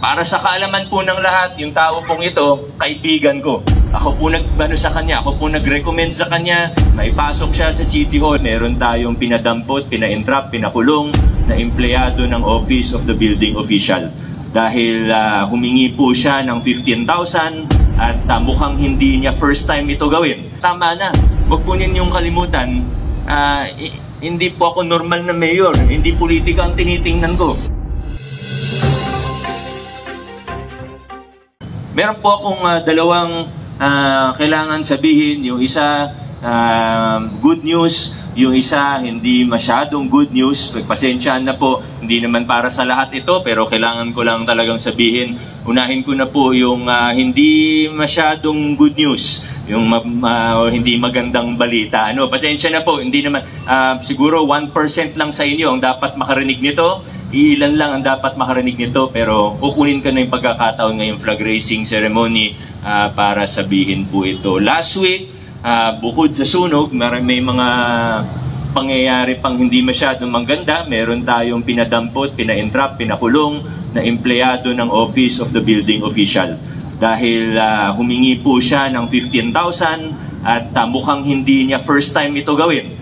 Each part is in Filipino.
Para sa kaalaman po ng lahat, yung tao pong ito, kaibigan ko. Ako po sa kanya, ako po nag-recommend sa kanya, naipasok siya sa City Hall. Meron tayong pinadampot, pina-entrap, pinakulong na empleyado ng Office of the Building Official. Dahil humingi po siya ng 15,000 at mukhang hindi niya first time ito gawin. Tama na, huwag po ninyong kalimutan, hindi po ako normal na mayor, hindi politika ang tinitingnan ko. Meron po akong dalawang kailangan sabihin. Yung isa, good news. Yung isa, hindi masyadong good news. Pagpasensyaan na po, hindi naman para sa lahat ito, pero kailangan ko lang talagang sabihin. Unahin ko na po yung hindi masyadong good news. Yung hindi magandang balita. Pasensya na po, hindi naman, siguro 1% lang sa inyo ang dapat makarinig nito. Ilan lang ang dapat makarinig nito, pero kukunin ka na yung pagkakataon ngayong flag raising ceremony para sabihin po ito. Last week, bukod sa sunog, may mga pangyayari pang hindi masyadong maganda. Meron tayong pinadampot, pina-entrap, pinakulong na empleyado ng Office of the Building Official. Dahil humingi po siya ng 15,000 at mukhang hindi niya first time ito gawin.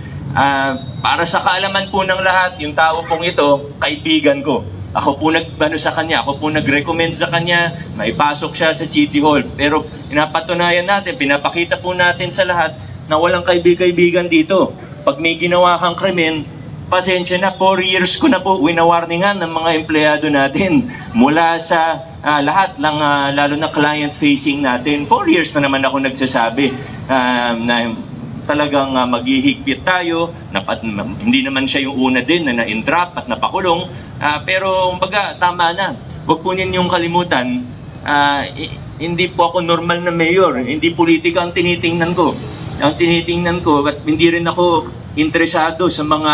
Para sa kaalaman po ng lahat, yung tao pong ito, kaibigan ko. Ako po sa kanya, ako po nag-recommend sa kanya, maipasok siya sa City Hall. Pero pinapatunayan natin, pinapakita po natin sa lahat na walang kaibigan dito. Pag may ginawa kang krimen, pasensya na, 4 years ko na po winawarningan ng mga empleyado natin. Mula sa lahat lang, lalo na client-facing natin. 4 years na naman ako nagsasabi na talagang maghihigpit tayo. Hindi naman siya yung una din na na-entrap at napakulong. Pero kumbaga, tama na. Huwag po ninyong kalimutan, hindi po ako normal na mayor. Hindi politika ang tinitingnan ko. Ang tinitingnan ko, at hindi rin ako interesado sa mga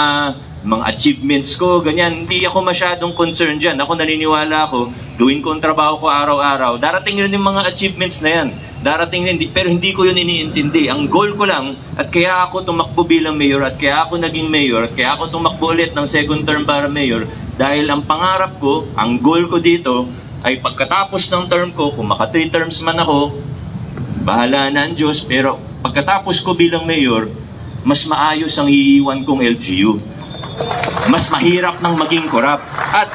achievements ko, ganyan. Hindi ako masyadong concerned dyan. Ako naniniwala ako, gawin ko ang trabaho ko araw-araw. Darating rin yung mga achievements na yan. Darating rin, pero hindi ko yun iniintindi. Ang goal ko lang, at kaya ako tumakbo bilang mayor, at kaya ako naging mayor, at kaya ako tumakbo ulit ng second term para mayor, dahil ang pangarap ko, ang goal ko dito, ay pagkatapos ng term ko, kung maka 3 terms man ako, bahala na ang Diyos, pero pagkatapos ko bilang mayor, mas maayos ang iiwan kong LGU. Mas mahirap nang maging korap. At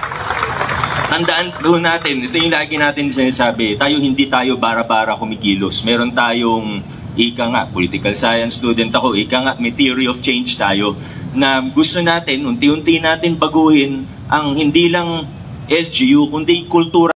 tandaan po natin, ito yung lagi natin sinasabi, hindi tayo bara-bara kumikilos. Meron tayong, ika nga, political science student ako, ika nga, may theory of change tayo, na gusto natin, unti-unti natin baguhin ang hindi lang LGU, kundi kultura.